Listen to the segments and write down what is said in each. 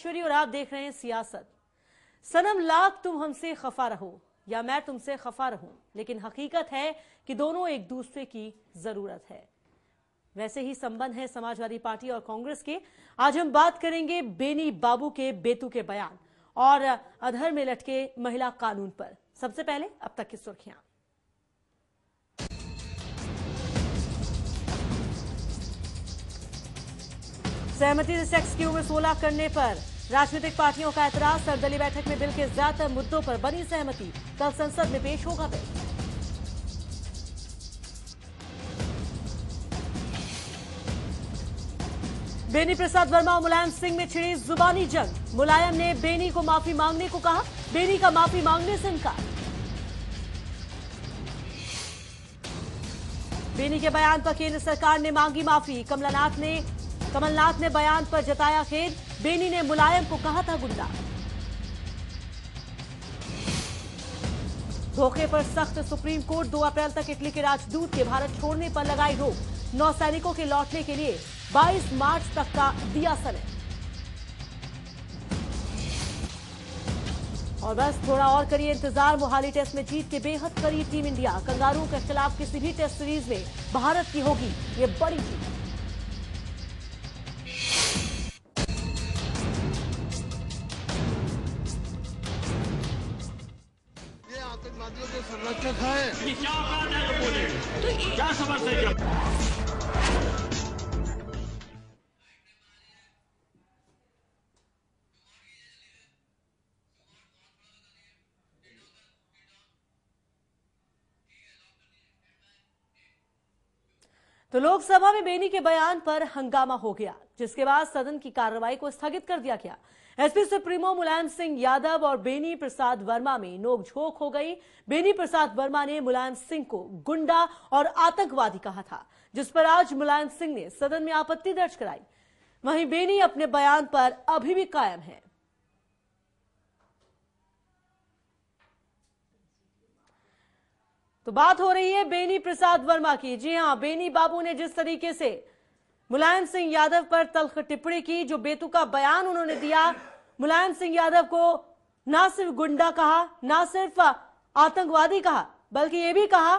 राजेश्वरी और आप देख रहे हैं सियासत। सनम लाख तुम हमसे खफा रहो या मैं तुमसे खफा रहूं, लेकिन हकीकत है कि दोनों एक दूसरे की जरूरत है। वैसे ही संबंध है समाजवादी पार्टी और कांग्रेस के। आज हम बात करेंगे बेनी बाबू के बेतुके बयान और अधर में लटके महिला कानून पर। सबसे पहले अब तक की सुर्खियां। सहमति से सेक्स की उम्र 16 करने पर राजनीतिक पार्टियों का ऐतराज। सर्वदलीय बैठक में बिल के ज्यादातर मुद्दों पर बनी सहमति। कल संसद में पेश होगा बिल। बेनी प्रसाद वर्मा और मुलायम सिंह में छिड़ी जुबानी जंग। मुलायम ने बेनी को माफी मांगने को कहा, बेनी का माफी मांगने से इनकार। बेनी के बयान पर केंद्र सरकार ने मांगी माफी। कमलनाथ ने बयान पर जताया खेद। बेनी ने मुलायम को कहा था गुंडा। धोखे पर सख्त सुप्रीम कोर्ट। 2 अप्रैल तक इटली के राजदूत के भारत छोड़ने पर लगाई रोक। 9 सैनिकों के लौटने के लिए 22 मार्च तक का दिया समय। और बस थोड़ा और करिए इंतजार। मोहाली टेस्ट में जीत के बेहद करीब टीम इंडिया। कंगारू के खिलाफ किसी भी टेस्ट सीरीज में भारत की होगी ये बड़ी जीत। आतंकवादियों के संरक्षक हैं। ये क्या बात है तो बोले, तो क्या समझते हैं? तो लोकसभा में बेनी के बयान पर हंगामा हो गया, जिसके बाद सदन की कार्रवाई को स्थगित कर दिया गया। एसपी सुप्रीमो मुलायम सिंह यादव और बेनी प्रसाद वर्मा में नोकझोंक हो गई। बेनी प्रसाद वर्मा ने मुलायम सिंह को गुंडा और आतंकवादी कहा था, जिस पर आज मुलायम सिंह ने सदन में आपत्ति दर्ज कराई। वहीं बेनी अपने बयान पर अभी भी कायम है। तो बात हो रही है बेनी प्रसाद वर्मा की। जी हां, बेनी बाबू ने जिस तरीके से मुलायम सिंह यादव पर तल्ख टिप्पणी की, जो बेतुका बयान उन्होंने दिया, मुलायम सिंह यादव को ना सिर्फ गुंडा कहा, ना सिर्फ आतंकवादी कहा, बल्कि यह भी कहा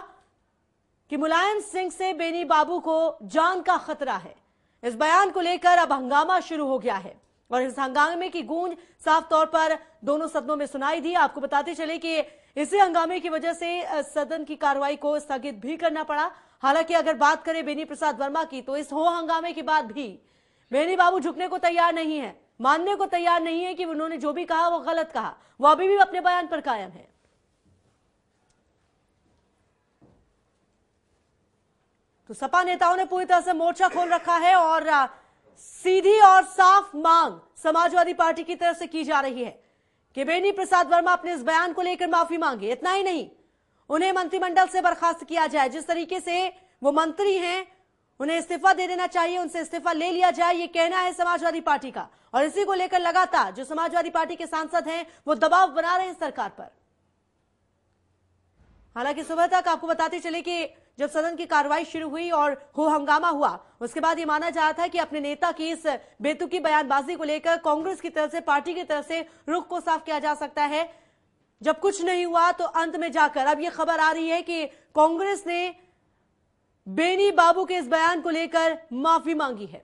कि मुलायम सिंह से बेनी बाबू को जान का खतरा है। इस बयान को लेकर अब हंगामा शुरू हो गया है और इस हंगामे की गूंज साफ तौर पर दोनों सदनों में सुनाई दी। आपको बताते चले कि इसी हंगामे की वजह से सदन की कार्रवाई को स्थगित भी करना पड़ा। हालांकि अगर बात करें बेनी प्रसाद वर्मा की, तो इस हंगामे के बाद भी बेनी बाबू झुकने को तैयार नहीं है, मानने को तैयार नहीं है कि उन्होंने जो भी कहा वो गलत कहा। वो अभी भी अपने बयान पर कायम है। तो सपा नेताओं ने पूरी तरह से मोर्चा खोल रखा है और सीधी और साफ मांग समाजवादी पार्टी की तरफ से की जा रही है कि बेनी प्रसाद वर्मा अपने इस बयान को लेकर माफी मांगे। इतना ही नहीं, उन्हें मंत्रिमंडल से बर्खास्त किया जाए। जिस तरीके से वो मंत्री हैं, उन्हें इस्तीफा दे देना चाहिए, उनसे इस्तीफा ले लिया जाए, ये कहना है समाजवादी पार्टी का। और इसी को लेकर लगातार जो समाजवादी पार्टी के सांसद हैं वो दबाव बना रहे हैं सरकार पर। हालांकि सुबह तक आपको बताते चले कि जब सदन की कार्रवाई शुरू हुई और हंगामा हुआ, उसके बाद ये माना जा रहा था कि अपने नेता की इस बेतुकी बयानबाजी को लेकर कांग्रेस की तरफ से, पार्टी की तरफ से रुख को साफ किया जा सकता है। जब कुछ नहीं हुआ तो अंत में जाकर अब ये खबर आ रही है कि कांग्रेस ने बेनी बाबू के इस बयान को लेकर माफी मांगी है।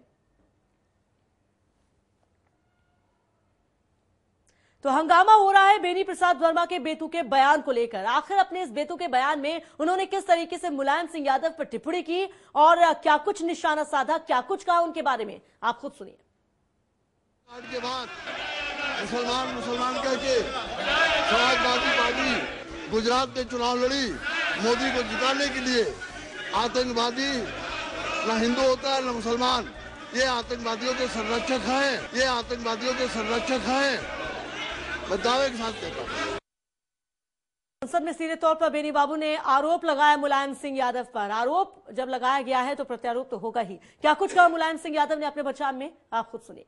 तो हंगामा हो रहा है बेनी प्रसाद वर्मा के बेतुके बयान को लेकर। आखिर अपने इस बेतुके बयान में उन्होंने किस तरीके से मुलायम सिंह यादव पर टिप्पणी की और क्या कुछ निशाना साधा, क्या कुछ कहा उनके बारे में, आप खुद सुनिए। के बाद मुसलमान कह के समाजवादी पार्टी गुजरात में चुनाव लड़ी मोदी को जिताने के लिए। आतंकवादी न हिंदू होता है न मुसलमान, ये आतंकवादियों के संरक्षक हैं, ये आतंकवादियों के संरक्षक हैं। दावे के साथ कहता हूं। संसद में सीधे तौर पर बेनी बाबू ने आरोप लगाया मुलायम सिंह यादव पर। आरोप जब लगाया गया है तो प्रत्यारोप तो होगा ही। क्या कुछ कहा मुलायम सिंह यादव ने अपने बचाव में, आप खुद सुनिए।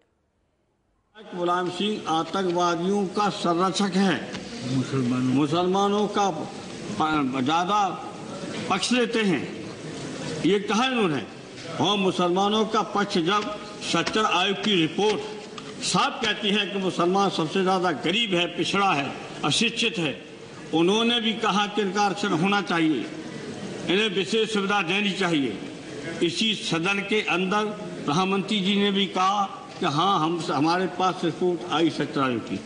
मुलायम सिंह आतंकवादियों का संरक्षक है, मुसलमानों का ज्यादा पक्ष लेते हैं, ये कहा इन्होंने। और मुसलमानों का पक्ष जब सच्चर आयोग की रिपोर्ट साफ कहती है कि मुसलमान सबसे ज्यादा गरीब है, पिछड़ा है, अशिक्षित है। उन्होंने भी कहा कि इनका आरक्षण होना चाहिए, इन्हें विशेष सुविधा देनी चाहिए। इसी सदन के अंदर प्रधानमंत्री जी ने भी कहा कि हाँ, हमारे पास रिपोर्ट आई सचिवालय की।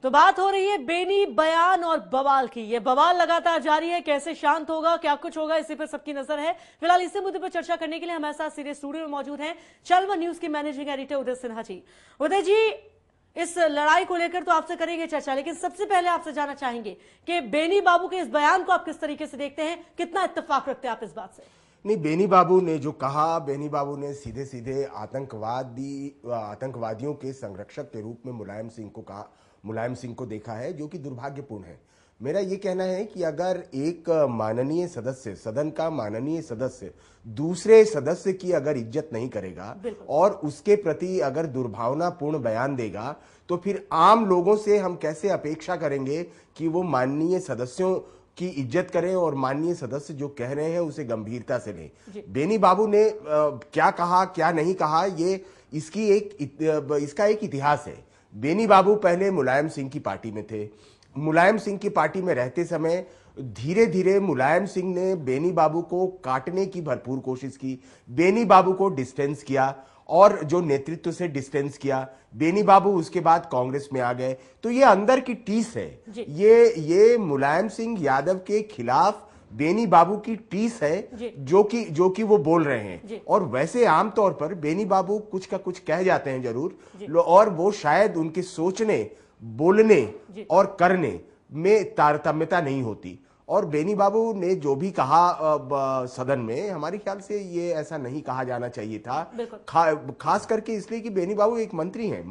तो बात हो रही है बेनी बयान और बवाल की। ये बवाल लगातार जारी है, कैसे शांत होगा, क्या कुछ होगा, इसी पर सबकी नजर है। फिलहाल इसी मुद्दे पर चर्चा करने के लिए हमारे साथ सीधे स्टूडियो में मौजूद हैं चल न्यूज के मैनेजिंग एडिटर उदय सिन्हा जी। उदय जी, इस लड़ाई को लेकर तो आपसे करेंगे चर्चा, लेकिन सबसे पहले आपसे जानना चाहेंगे कि बेनी बाबू के इस बयान को आप किस तरीके से देखते हैं, कितना इत्तेफाक रखते हैं आप इस बात से? नहीं, बेनी बाबू ने जो कहा, बेनी बाबू ने सीधे सीधे आतंकवादियों के संरक्षक के रूप में मुलायम सिंह को कहा, मुलायम सिंह को देखा है, जो कि दुर्भाग्यपूर्ण है। मेरा ये कहना है कि अगर एक माननीय सदस्य, सदन का माननीय सदस्य दूसरे सदस्य की अगर इज्जत नहीं करेगा और उसके प्रति अगर दुर्भावनापूर्ण बयान देगा, तो फिर आम लोगों से हम कैसे अपेक्षा करेंगे कि वो माननीय सदस्यों की इज्जत करें और माननीय सदस्य जो कह रहे हैं उसे गंभीरता से लें। बेनी बाबू ने क्या कहा, क्या नहीं कहा, ये इसका एक इतिहास है। बेनी बाबू पहले मुलायम सिंह की पार्टी में थे। मुलायम सिंह की पार्टी में रहते समय धीरे धीरे मुलायम सिंह ने बेनी बाबू को काटने की भरपूर कोशिश की, बेनी बाबू को डिस्टेंस किया और जो नेतृत्व से डिस्टेंस किया। बेनी बाबू उसके बाद कांग्रेस में आ गए। तो ये अंदर की टीस है, ये मुलायम सिंह यादव के खिलाफ बेनी बाबू की टीस है, जो कि वो बोल रहे हैं। और वैसे आमतौर पर बेनी बाबू कुछ का कुछ कह जाते हैं जरूर, और वो शायद उनके सोचने, बोलने और करने में तारतम्यता नहीं होती। और बेनी बाबू ने जो भी कहा सदन में, हमारे ख्याल से ये ऐसा नहीं कहा जाना चाहिए था। खास करके इसलिए कि बेनी बाबू एक मंत्री हैं,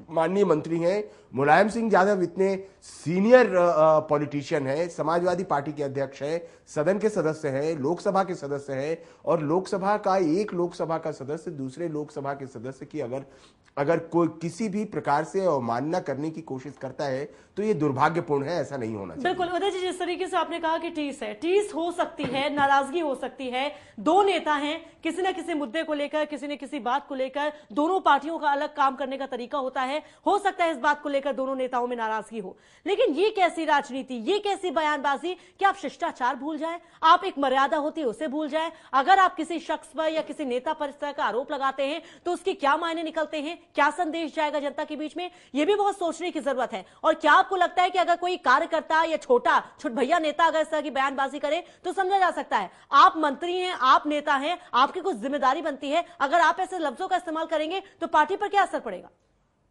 माननीय मंत्री हैं। मुलायम सिंह यादव इतने सीनियर पॉलिटिशियन है, समाजवादी पार्टी के अध्यक्ष है, सदन के सदस्य हैं, लोकसभा के सदस्य हैं। और लोकसभा का एक लोकसभा का सदस्य दूसरे लोकसभा के सदस्य की अगर कोई किसी भी प्रकार से अवमानना करने की कोशिश करता है तो ये दुर्भाग्यपूर्ण है, ऐसा नहीं होना चाहिए। बिल्कुल उदय जी, जिस तरीके से आपने कहा कि टीस है, टीस हो सकती है, नाराजगी हो सकती है, दो नेता हैं, किसी न किसी मुद्दे को लेकर, किसी न किसी बात को लेकर, दोनों पार्टियों का अलग काम करने का तरीका होता है, हो सकता है इस बात को लेकर दोनों नेताओं में नाराजगी हो। लेकिन ये कैसी राजनीति, ये कैसी बयानबाजी कि आप शिष्टाचार भूल जाएं, आप एक मर्यादा होती है उसे भूल जाएं। अगर आप किसी शख्स पर या किसी नेता पर इस तरह का आरोप लगाते हैं तो उसके क्या मायने निकलते हैं, क्या संदेश जाएगा जनता के बीच में, यह भी बहुत सोचने की जरूरत है। और क्या आपको लगता है कि अगर कोई कार्यकर्ता या छोटा भैया नेता अगर इस तरह की बयानबाजी करे तो समझा जा सकता है? आप मंत्री हैं, आप नेता हैं, आपकी कुछ जिम्मेदारी बनती है। अगर आप ऐसे लफ्जों का इस्तेमाल करेंगे तो पार्टी पर क्या असर पड़ेगा?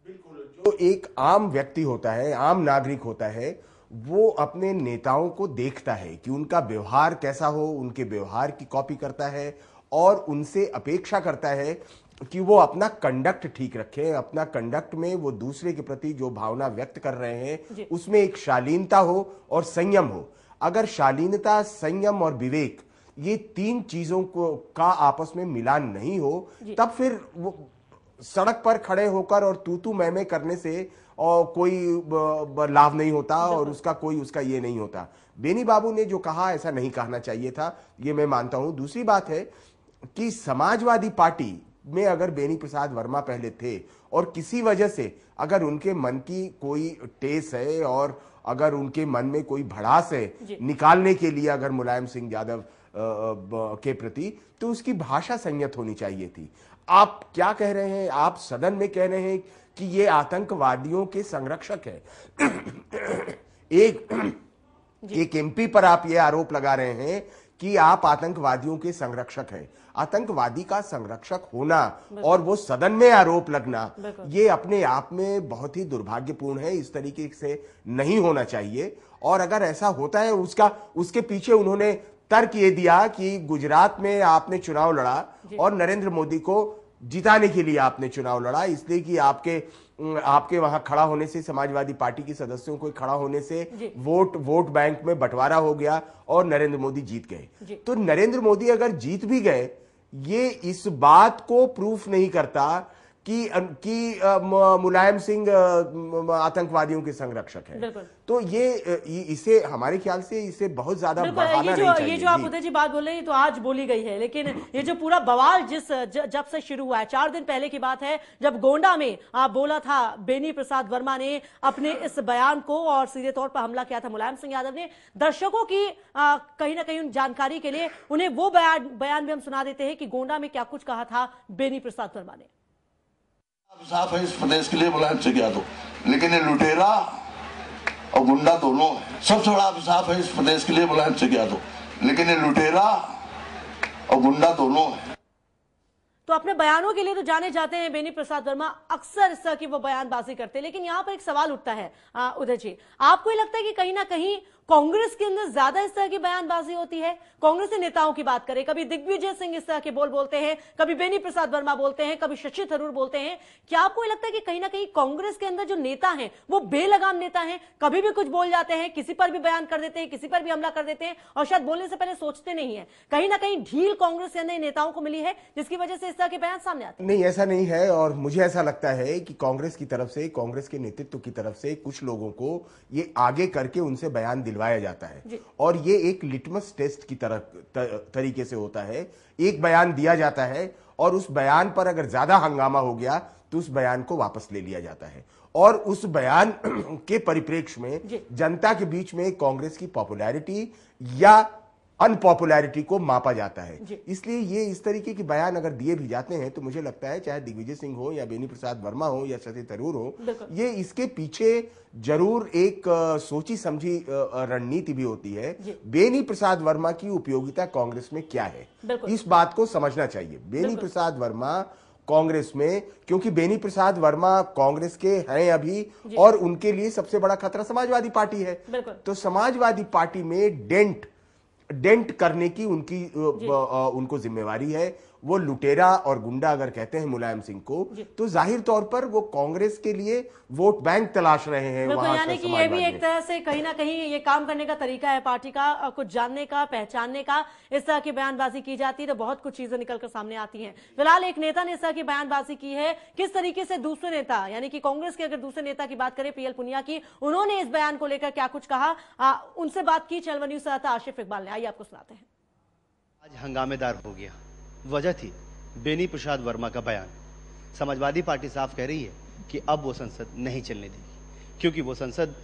बिल्कुल, जो एक आम व्यक्ति होता है, आम नागरिक होता है, वो अपने नेताओं को देखता है कि उनका व्यवहार कैसा हो, उनके व्यवहार की कॉपी करता है और उनसे अपेक्षा करता है कि वो अपना कंडक्ट ठीक रखें, अपना कंडक्ट में वो दूसरे के प्रति जो भावना व्यक्त कर रहे हैं उसमें एक शालीनता हो और संयम हो। अगर शालीनता, संयम और विवेक, ये तीन चीजों का आपस में मिलान नहीं हो, तब फिर वो सड़क पर खड़े होकर और तू मैं करने से और कोई लाभ नहीं होता और उसका ये नहीं होता। बेनी बाबू ने जो कहा ऐसा नहीं कहना चाहिए था, ये मैं मानता हूं। दूसरी बात है कि समाजवादी पार्टी में अगर बेनी प्रसाद वर्मा पहले थे और किसी वजह से अगर उनके मन की कोई टेस है और अगर उनके मन में कोई भड़ास है निकालने के लिए अगर मुलायम सिंह यादव के प्रति, तो उसकी भाषा संयत होनी चाहिए थी। आप क्या कह रहे हैं? आप सदन में कह रहे हैं कि ये आतंकवादियों के संरक्षक है। एक एमपी पर आप ये आरोप लगा रहे हैं कि आप आतंकवादियों के संरक्षक हैं। आतंकवादी का संरक्षक होना और वो सदन में आरोप लगना, ये अपने आप में बहुत ही दुर्भाग्यपूर्ण है। इस तरीके से नहीं होना चाहिए। और अगर ऐसा होता है, उसके पीछे उन्होंने तर्क ये दिया कि गुजरात में आपने चुनाव लड़ा और नरेंद्र मोदी को जिताने के लिए आपने चुनाव लड़ा, इसलिए कि आपके वहां खड़ा होने से, समाजवादी पार्टी के सदस्यों को खड़ा होने से वोट बैंक में बंटवारा हो गया और नरेंद्र मोदी जीत गए। तो नरेंद्र मोदी अगर जीत भी गए, ये इस बात को प्रूफ नहीं करता मुलायम सिंह आतंकवादियों के संरक्षक है। तो इसे हमारे ख्याल से इसे बहुत ज्यादा बढ़ाना नहीं चाहिए। ये जो आप उदय जी बात बोल रहे हैं तो आज बोली गई है, लेकिन ये जो पूरा बवाल जब से शुरू हुआ है, 4 दिन पहले की बात है जब गोंडा में आप बोला था बेनी प्रसाद वर्मा ने अपने इस बयान को और सीधे तौर पर हमला किया था मुलायम सिंह यादव ने। दर्शकों की कहीं ना कहीं जानकारी के लिए उन्हें वो बयान भी हम सुना देते हैं कि गोंडा में क्या कुछ कहा था बेनी प्रसाद वर्मा ने। साफ है इस प्रदेश के लिए मुलायम सिंह यादव, लेकिन ये लुटेरा और गुंडा दोनों है। सबसे बड़ा साफ है इस प्रदेश के लिए मुलायम सिंह यादव, लेकिन ये लुटेरा और गुंडा दोनों है। तो अपने बयानों के लिए तो जाने जाते हैं बेनी प्रसाद वर्मा, अक्सर इस तरह की वो बयानबाजी करते हैं। लेकिन यहां पर एक सवाल उठता है उदय जी, आपको लगता है कि कहीं ना कहीं कांग्रेस के अंदर ज्यादा इस तरह की बयानबाजी होती है? कांग्रेस के नेताओं की बात करें, कभी दिग्विजय सिंह इस तरह के बोलते हैं, कभी बेनी प्रसाद वर्मा बोलते हैं, कभी शशि थरूर बोलते हैं। क्या आपको लगता है कि कहीं ना कहीं कांग्रेस के अंदर जो नेता हैं वो बेलगाम नेता हैं, कभी भी कुछ बोल जाते हैं, किसी पर भी बयान कर देते हैं, किसी पर भी हमला कर देते हैं और शायद बोलने से पहले सोचते नहीं है? कहीं ना कहीं ढील कांग्रेस के अंदर नेताओं को मिली है जिसकी वजह से इस तरह के बयान सामने आते हैं? नहीं, ऐसा नहीं है। और मुझे ऐसा लगता है कि कांग्रेस की तरफ से, कांग्रेस के नेतृत्व की तरफ से कुछ लोगों को ये आगे करके उनसे बयान दिलवाया जाता है और ये एक लिटमस टेस्ट की तरीके से होता है। एक बयान दिया जाता है और उस बयान पर अगर ज्यादा हंगामा हो गया तो उस बयान को वापस ले लिया जाता है और उस बयान के परिप्रेक्ष्य में जनता के बीच में कांग्रेस की पॉपुलैरिटी या अनपॉपुलैरिटी को मापा जाता है। इसलिए ये इस तरीके के बयान अगर दिए भी जाते हैं तो मुझे लगता है चाहे दिग्विजय सिंह हो या बेनी प्रसाद वर्मा हो या शशि थरूर हो, ये इसके पीछे जरूर एक सोची समझी रणनीति भी होती है। बेनी प्रसाद वर्मा की उपयोगिता कांग्रेस में क्या है, इस बात को समझना चाहिए। बेनी प्रसाद वर्मा कांग्रेस में, क्योंकि बेनी प्रसाद वर्मा कांग्रेस के हैं अभी और उनके लिए सबसे बड़ा खतरा समाजवादी पार्टी है। तो समाजवादी पार्टी में डेंट करने की उनको जिम्मेवारी है। वो लुटेरा और गुंडा अगर कहते हैं मुलायम सिंह को, तो जाहिर तौर पर वो कांग्रेस के लिए वोट बैंक तलाश रहे हैं। वहां यानी कि ये भी एक तरह से कहीं ना कहीं ये काम करने का तरीका है पार्टी का, कुछ जानने का, पहचानने का। इस तरह की बयानबाजी की जाती है तो बहुत कुछ चीजें निकलकर सामने आती हैं। फिलहाल एक नेता ने इस तरह की बयानबाजी की है, किस तरीके से दूसरे नेता यानी कि कांग्रेस के अगर दूसरे नेता की बात करें पीएल पुनिया की, उन्होंने इस बयान को लेकर क्या कुछ कहा, उनसे बात की चैनल न्यूज़ से आशिफ इकबाल ने। आइए आपको सुनाते हैं। आज हंगामेदार हो गया, वजह थी बेनी प्रसाद वर्मा का बयान। समाजवादी पार्टी साफ कह रही है कि अब वो संसद नहीं चलने देगी। क्योंकि वो संसद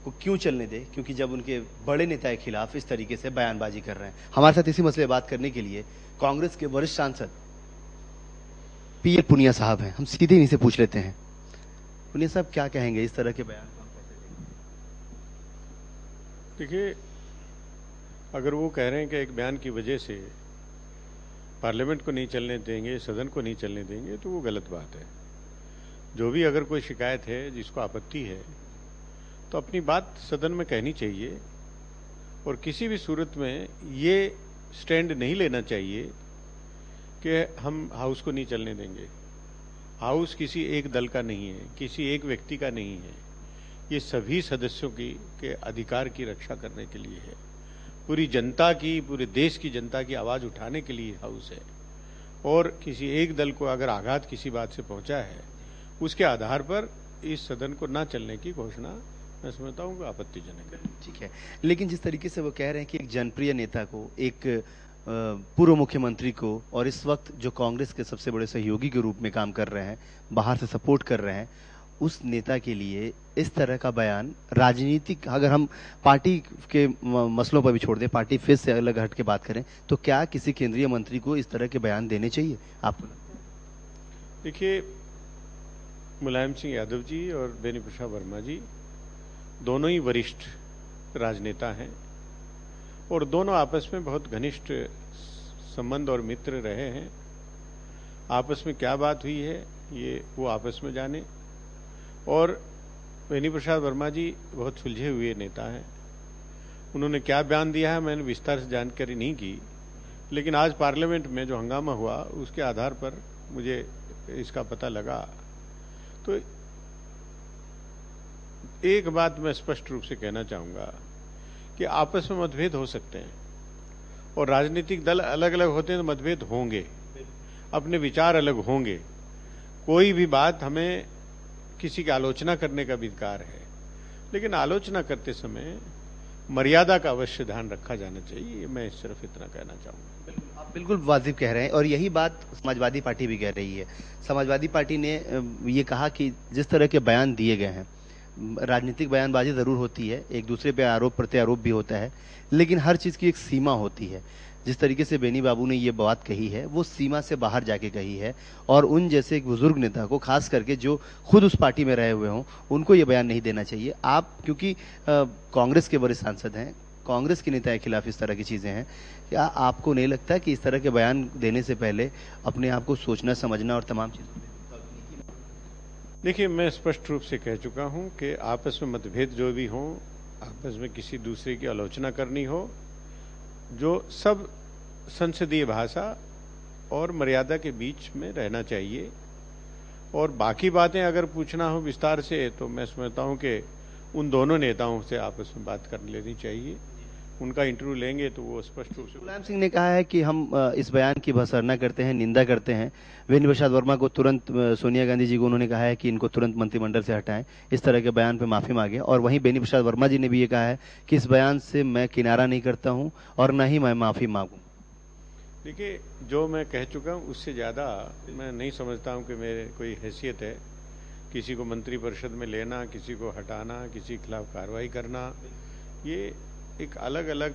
को क्यों चलने दे? क्योंकि जब उनके बड़े नेता के खिलाफ इस तरीके से बयानबाजी कर रहे हैं। हमारे साथ इसी मसले बात करने के लिए कांग्रेस के वरिष्ठ सांसद पीएल पुनिया साहब हैं। हम सीधे इन्हीं से पूछ लेते हैं, पुनिया साहब क्या कहेंगे इस तरह के बयान? देखिए, अगर वो कह रहे हैं कि एक बयान की वजह से पार्लियामेंट को नहीं चलने देंगे, सदन को नहीं चलने देंगे, तो वो गलत बात है। जो भी अगर कोई शिकायत है, जिसको आपत्ति है, तो अपनी बात सदन में कहनी चाहिए और किसी भी सूरत में ये स्टैंड नहीं लेना चाहिए कि हम हाउस को नहीं चलने देंगे। हाउस किसी एक दल का नहीं है, किसी एक व्यक्ति का नहीं है। ये सभी सदस्यों के अधिकार की रक्षा करने के लिए है। पूरी जनता की, पूरे देश की जनता की आवाज उठाने के लिए हाउस है। और किसी एक दल को अगर आघात किसी बात से पहुंचा है, उसके आधार पर इस सदन को ना चलने की घोषणा मैं समझता हूँ आपत्तिजनक है। ठीक है, लेकिन जिस तरीके से वो कह रहे हैं कि एक जनप्रिय नेता को, एक पूर्व मुख्यमंत्री को, और इस वक्त जो कांग्रेस के सबसे बड़े सहयोगी के रूप में काम कर रहे हैं, बाहर से सपोर्ट कर रहे हैं, उस नेता के लिए इस तरह का बयान राजनीतिक, अगर हम पार्टी के मसलों पर भी छोड़ दें, पार्टी फिर से अलग हट के बात करें, तो क्या किसी केंद्रीय मंत्री को इस तरह के बयान देने चाहिए आपको? देखिए, मुलायम सिंह यादव जी और बेनी प्रसाद वर्मा जी दोनों ही वरिष्ठ राजनेता हैं और दोनों आपस में बहुत घनिष्ठ संबंध और मित्र रहे हैं। आपस में क्या बात हुई है ये वो आपस में जाने। और बेनी प्रसाद वर्मा जी बहुत सुलझे हुए नेता हैं। उन्होंने क्या बयान दिया है मैंने विस्तार से जानकारी नहीं की, लेकिन आज पार्लियामेंट में जो हंगामा हुआ उसके आधार पर मुझे इसका पता लगा। तो एक बात मैं स्पष्ट रूप से कहना चाहूंगा कि आपस में मतभेद हो सकते हैं और राजनीतिक दल अलग अलग होते हैं तो मतभेद होंगे, अपने विचार अलग होंगे। कोई भी बात हमें किसी की आलोचना करने का भी अधिकार है, लेकिन आलोचना करते समय मर्यादा का अवश्य ध्यान रखा जाना चाहिए। मैं सिर्फ इतना कहना चाहूंगा। आप बिल्कुल वाजिब कह रहे हैं और यही बात समाजवादी पार्टी भी कह रही है। समाजवादी पार्टी ने ये कहा कि जिस तरह के बयान दिए गए हैं, राजनीतिक बयानबाजी जरूर होती है, एक दूसरे पे आरोप प्रत्यारोप भी होता है, लेकिन हर चीज की एक सीमा होती है। जिस तरीके से बेनी बाबू ने ये बात कही है वो सीमा से बाहर जाके कही है और उन जैसे एक बुजुर्ग नेता को, खास करके जो खुद उस पार्टी में रहे हुए हों, उनको ये बयान नहीं देना चाहिए। आप क्योंकि कांग्रेस के वरिष्ठ सांसद हैं, कांग्रेस के नेता के खिलाफ इस तरह की चीजें हैं, क्या आपको नहीं लगता कि इस तरह के बयान देने से पहले अपने आप को सोचना समझना और तमाम चीजों? देखिए, मैं स्पष्ट रूप से कह चुका हूं कि आपस में मतभेद जो भी हों, आपस में किसी दूसरे की आलोचना करनी हो, जो सब संसदीय भाषा और मर्यादा के बीच में रहना चाहिए। और बाकी बातें अगर पूछना हो विस्तार से तो मैं समझता हूं कि उन दोनों नेताओं से आपस में बात कर लेनी चाहिए। उनका इंटरव्यू लेंगे तो वो स्पष्ट रूप से। मुलायम सिंह ने कहा है कि हम इस बयान की भर्त्सना करते हैं, निंदा करते हैं। बेनी प्रसाद वर्मा को तुरंत, सोनिया गांधी जी को उन्होंने कहा है कि इनको तुरंत मंत्रिमंडल से हटाएं, इस तरह के बयान पे माफी मांगे। और वहीं बेनी प्रसाद वर्मा जी ने भी ये कहा है कि इस बयान से मैं किनारा नहीं करता हूं और न ही मैं माफी मांगू। देखिए, जो मैं कह चुका हूं उससे ज्यादा मैं नहीं समझता हूं कि मेरे कोई हैसियत है किसी को मंत्रिपरिषद में लेना, किसी को हटाना, किसी के खिलाफ कार्रवाई करना। ये एक अलग अलग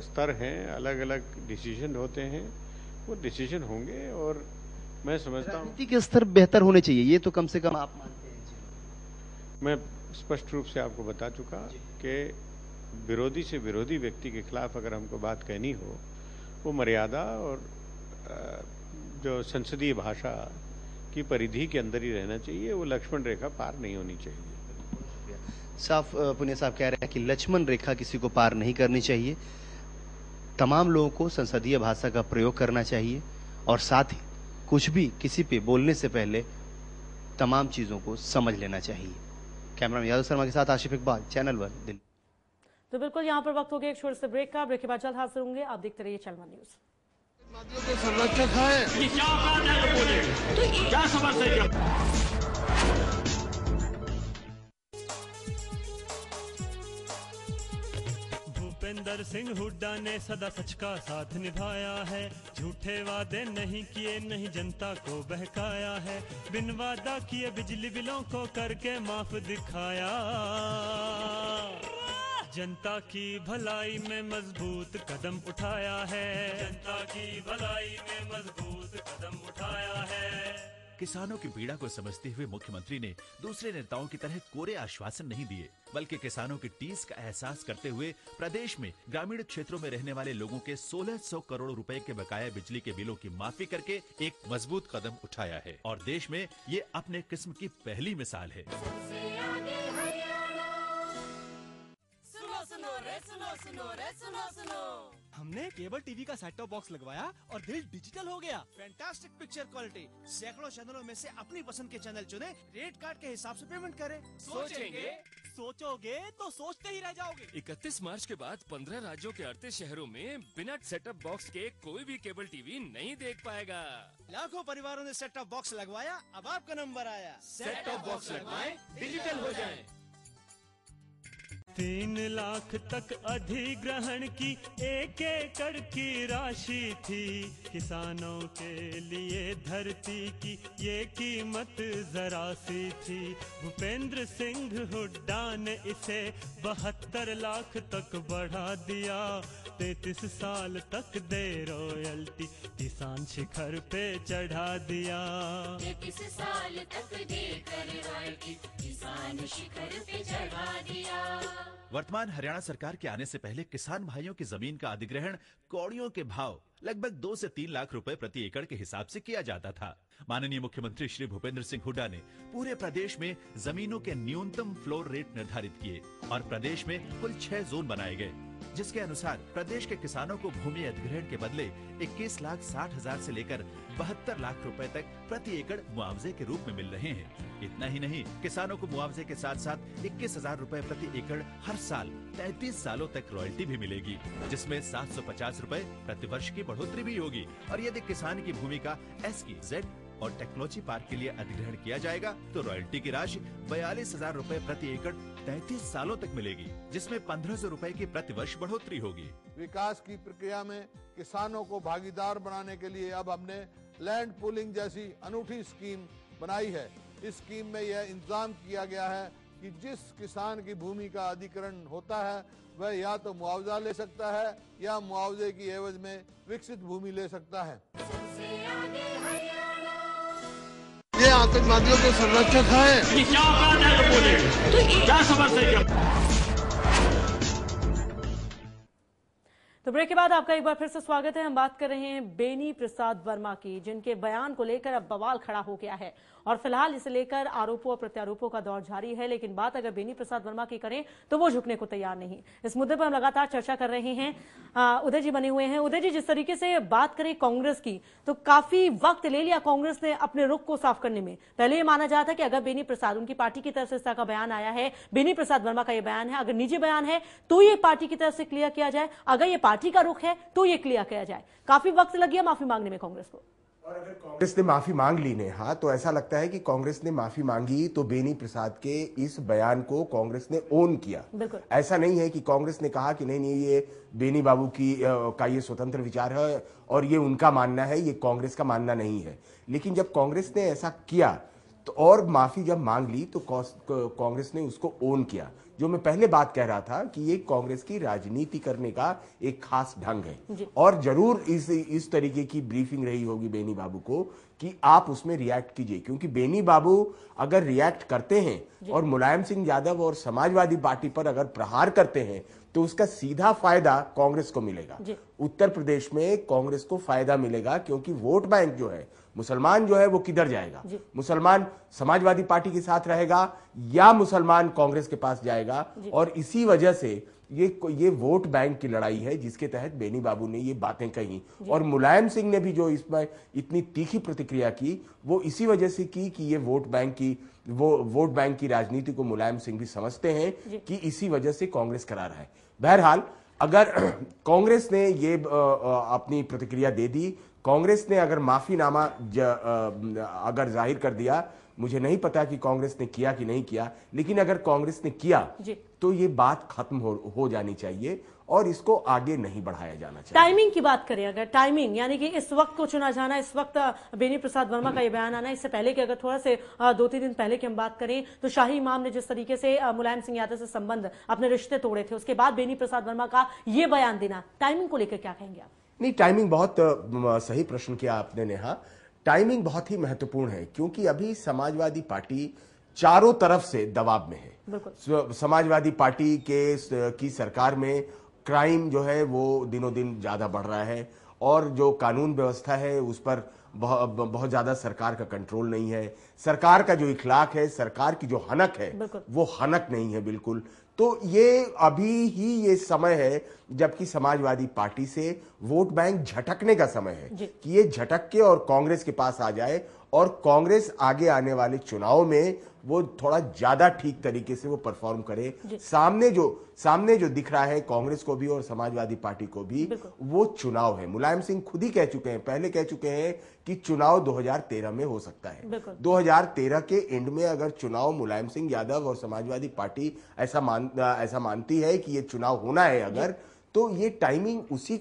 स्तर हैं, अलग अलग डिसीजन होते हैं, वो डिसीजन होंगे। और मैं समझता हूँ राजनीति के स्तर बेहतर होने चाहिए, ये तो कम से कम आप मानते हैं। मैं स्पष्ट रूप से आपको बता चुका कि विरोधी से विरोधी व्यक्ति के खिलाफ अगर हमको बात कहनी हो, वो मर्यादा और जो संसदीय भाषा की परिधि के अंदर ही रहना चाहिए, वो लक्ष्मण रेखा पार नहीं होनी चाहिए। साफ पुनिया साहब कह रहे हैं कि लक्ष्मण रेखा किसी को पार नहीं करनी चाहिए। तमाम लोगों को संसदीय भाषा का प्रयोग करना चाहिए और साथ ही कुछ भी किसी पे बोलने से पहले तमाम चीजों को समझ लेना चाहिए। कैमरामैन यादव शर्मा के साथ आशिफ इकबाल, चैनल 1 दिल्ली। तो बिल्कुल यहाँ पर वक्त हो गया एक छोटे से ब्रेक का। ब्रेक के बाद जल्द हाजिर होंगे, आप देखते रहिए चैनल 1 न्यूज। संरक्षक है ये क्या बात है, बोले क्या समझते हैं? भूपेंद्र सिंह हुड्डा ने सदा सच का साथ निभाया है, झूठे वादे नहीं किए, नहीं जनता को बहकाया है, बिन वादा किए बिजली बिलों को करके माफ दिखाया, जनता की भलाई में मजबूत कदम उठाया है, जनता की भलाई में मजबूत कदम उठाया है। किसानों की पीड़ा को समझते हुए मुख्यमंत्री ने दूसरे नेताओं की तरह कोरे आश्वासन नहीं दिए, बल्कि किसानों की टीस का एहसास करते हुए प्रदेश में ग्रामीण क्षेत्रों में रहने वाले लोगों के 1600 करोड़ रुपए के बकाया बिजली के बिलों की माफी करके एक मजबूत कदम उठाया है। और देश में ये अपने किस्म की पहली मिसाल है। हमने केबल टीवी का सेट टॉप बॉक्स लगवाया और दिल डिजिटल हो गया। फैंटास्टिक पिक्चर क्वालिटी, सैकड़ों चैनलों में से अपनी पसंद के चैनल चुने, रेट कार्ड के हिसाब से पेमेंट करें। सोचोगे तो सोचते ही रह जाओगे। 31 मार्च के बाद 15 राज्यों के 38 शहरों में बिना सेटअप बॉक्स के कोई भी केबल टीवी नहीं देख पाएगा। लाखों परिवारों ने सेट टॉप बॉक्स लगवाया, अब आपका नंबर आया। सेट टॉप बॉक्स लगवाएं, डिजिटल हो जाएं। 3 लाख तक अधिग्रहण की 1 एकड़ की राशि थी, किसानों के लिए धरती की ये कीमत जरा सी थी। भूपेंद्र सिंह हुड्डा ने इसे 72 लाख तक बढ़ा दिया, 33 साल तक दे रॉयल्टी, किसान शिखर पे चढ़ा दिया। 33 साल तक देकर रॉयल्टी, किसान शिखर पे चढ़ा दिया। वर्तमान हरियाणा सरकार के आने से पहले किसान भाइयों की जमीन का अधिग्रहण कौड़ियों के भाव लगभग 2 से 3 लाख रुपए प्रति एकड़ के हिसाब से किया जाता था। माननीय मुख्यमंत्री श्री भूपेंद्र सिंह हुड्डा ने पूरे प्रदेश में जमीनों के न्यूनतम फ्लोर रेट निर्धारित किए और प्रदेश में कुल 6 जोन बनाए गए, जिसके अनुसार प्रदेश के किसानों को भूमि अधिग्रहण के बदले 21,60,000 से लेकर 72 लाख रुपए तक प्रति एकड़ मुआवजे के रूप में मिल रहे हैं। इतना ही नहीं, किसानों को मुआवजे के साथ साथ 21,000 रुपए प्रति एकड़ हर साल 33 सालों तक रॉयल्टी भी मिलेगी, जिसमें 750 रुपए प्रति वर्ष की बढ़ोतरी भी होगी। और यदि किसान की भूमि का SEZ और टेक्नोलॉजी पार्क के लिए अधिग्रहण किया जाएगा तो रॉयल्टी की राशि 42,000 रूपए प्रति एकड़ 33 सालों तक मिलेगी, जिसमें 1,500 रूपए की प्रति वर्ष बढ़ोतरी होगी। विकास की प्रक्रिया में किसानों को भागीदार बनाने के लिए अब हमने लैंड पूलिंग जैसी अनूठी स्कीम बनाई है। इस स्कीम में यह इंतजाम किया गया है कि जिस किसान की भूमि का अधिग्रहण होता है वह या तो मुआवजा ले सकता है या मुआवजे की एवज में विकसित भूमि ले सकता है। ये आतंकवादियों के संरक्षक हैं। क्या बात है, बोले क्या समझते? तो ब्रेक के बाद आपका एक बार फिर से स्वागत है। हम बात कर रहे हैं बेनी प्रसाद वर्मा की, जिनके बयान को लेकर अब बवाल खड़ा हो गया है और फिलहाल इसे लेकर आरोपों और प्रत्यारोपों का दौर जारी है। लेकिन बात अगर बेनी प्रसाद वर्मा की करें तो वो झुकने को तैयार नहीं। इस मुद्दे पर हम लगातार चर्चा कर रहे हैं। उदय जी बने हुए हैं। उदय जी, जिस तरीके से बात करें कांग्रेस की तो काफी वक्त ले लिया कांग्रेस ने अपने रुख को साफ करने में। पहले ये माना जाता था कि अगर बेनी प्रसाद, उनकी पार्टी की तरफ से इस तरह का बयान आया है, बेनी प्रसाद वर्मा का ये बयान है, अगर निजी बयान है तो ये पार्टी की तरफ से क्लियर किया जाए, अगर ये पार्टी का रुख है तो ये क्लियर किया जाए। काफी वक्त लग गया माफी मांगने में कांग्रेस को। और अगर कांग्रेस ने माफी मांग ली नेहा, तो ऐसा लगता है कि कांग्रेस ने माफी मांगी तो बेनी प्रसाद के इस बयान को कांग्रेस ने ओन किया। ऐसा नहीं है कि कांग्रेस ने कहा कि नहीं ये बेनी बाबू का ये स्वतंत्र विचार है और ये उनका मानना है, ये कांग्रेस का मानना नहीं है। लेकिन जब कांग्रेस ने ऐसा किया तो और माफी जब मांग ली तो कांग्रेस ने उसको ओन किया। जो मैं पहले बात कह रहा था कि ये कांग्रेस की राजनीति करने का एक खास ढंग है और जरूर इस तरीके की ब्रीफिंग रही होगी बेनी बाबू को कि आप उसमें रिएक्ट कीजिए, क्योंकि बेनी बाबू अगर रिएक्ट करते हैं और मुलायम सिंह यादव और समाजवादी पार्टी पर अगर प्रहार करते हैं तो उसका सीधा फायदा कांग्रेस को मिलेगा। उत्तर प्रदेश में कांग्रेस को फायदा मिलेगा, क्योंकि वोट बैंक जो है, मुसलमान जो है वो किधर जाएगा? मुसलमान समाजवादी पार्टी के साथ रहेगा या मुसलमान कांग्रेस के पास जाएगा। और इसी वजह से ये वोट बैंक की लड़ाई है जिसके तहत बेनी बाबू ने ये बातें कही। और मुलायम सिंह ने भी जो इसमें इतनी तीखी प्रतिक्रिया की वो इसी वजह से की कि ये वोट बैंक की राजनीति को मुलायम सिंह भी समझते हैं कि इसी वजह से कांग्रेस करा रहा है। बहरहाल अगर कांग्रेस ने ये अपनी प्रतिक्रिया दे दी, कांग्रेस ने अगर माफीनामा अगर जाहिर कर दिया, मुझे नहीं पता कि कांग्रेस ने किया कि नहीं किया, लेकिन अगर कांग्रेस ने किया तो ये बात खत्म हो जानी चाहिए और इसको आगे नहीं बढ़ाया जाना चाहिए। टाइमिंग की बात करें, अगर टाइमिंग यानी कि इस वक्त को चुना जाना, इस वक्त बेनी प्रसाद वर्मा का ये बयान आना, इससे पहले कि अगर थोड़ा से 2-3 दिन पहले की हम बात करें तो शाही इमाम ने जिस तरीके से मुलायम सिंह यादव से संबंध, अपने रिश्ते तोड़े थे, उसके बाद बेनी प्रसाद वर्मा का ये बयान देना, टाइमिंग को लेकर क्या कहेंगे आप? नहीं, टाइमिंग बहुत सही प्रश्न किया आपने नेहा। टाइमिंग बहुत ही महत्वपूर्ण है क्योंकि अभी समाजवादी पार्टी चारों तरफ से दबाव में है। समाजवादी पार्टी की सरकार में क्राइम जो है वो दिनों दिन ज्यादा बढ़ रहा है और जो कानून व्यवस्था है उस पर बहुत ज्यादा सरकार का कंट्रोल नहीं है। सरकार का जो इखलाक है, सरकार की जो हनक है वो हनक नहीं है बिल्कुल। तो ये अभी ही ये समय है जबकि समाजवादी पार्टी से वोट बैंक झटकने का समय है कि ये झटक के और कांग्रेस के पास आ जाए और कांग्रेस आगे आने वाले चुनाव में वो थोड़ा ज्यादा ठीक तरीके से वो परफॉर्म करे। सामने जो दिख रहा है कांग्रेस को भी और समाजवादी पार्टी को भी, वो चुनाव है। मुलायम सिंह खुद ही कह चुके हैं, पहले कह चुके हैं कि चुनाव 2013 में हो सकता है। 2013 के एंड में अगर चुनाव मुलायम सिंह यादव और समाजवादी पार्टी ऐसा मानती है कि ये चुनाव होना है अगर, तो ये टाइमिंग उसी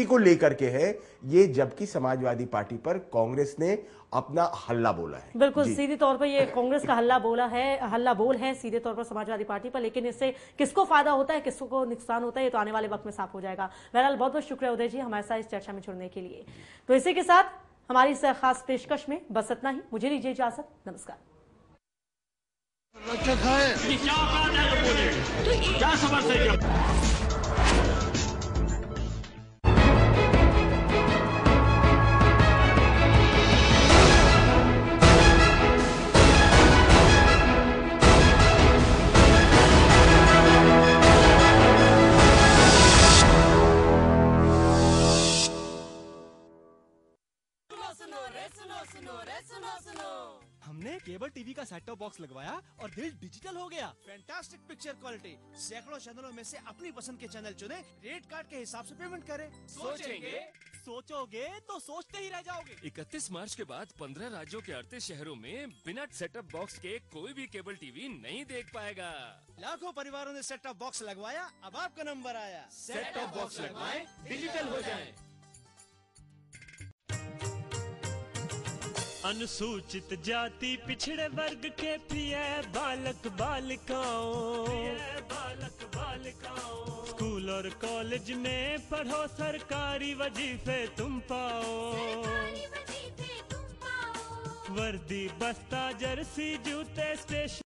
को लेकर के है। ये जबकि समाजवादी पार्टी पर कांग्रेस ने अपना हल्ला बोला है। बिल्कुल सीधे तौर पर ये कांग्रेस का हल्ला बोल है सीधे तौर पर समाजवादी पार्टी पर, लेकिन इससे किसको फायदा होता है, किसको नुकसान होता है, ये तो आने वाले वक्त में साफ हो जाएगा। बहरहाल बहुत बहुत शुक्रिया उदय जी हमारे साथ इस चर्चा में जुड़ने के लिए। तो इसी के साथ हमारी इस खास पेशकश में बस इतना ही। मुझे लीजिए इजाजत, नमस्कार। क्या समझते हैं? हमने केबल टीवी का सेट टॉप बॉक्स लगवाया और दिल डिजिटल हो गया। फैंटास्टिक पिक्चर क्वालिटी, सैकड़ों चैनलों में से अपनी पसंद के चैनल चुने, रेट कार्ड के हिसाब से पेमेंट करें। सोचेंगे, सोचोगे तो सोचते ही रह जाओगे। 31 मार्च के बाद 15 राज्यों के 38 शहरों में बिना सेटअप बॉक्स के कोई भी केबल टीवी नहीं देख पाएगा। लाखों परिवारों ने सेट टॉप बॉक्स लगवाया, अब आपका नंबर आया। सेट टॉप बॉक्स लगवाएं, डिजिटल हो जाएं। अनुसूचित जाति पिछड़े वर्ग के प्रिय बालक बालिकाओं, स्कूल और कॉलेज में पढ़ो, सरकारी वजीफे तुम पाओ। वर्दी बस्ता जर्सी जूते स्टेशन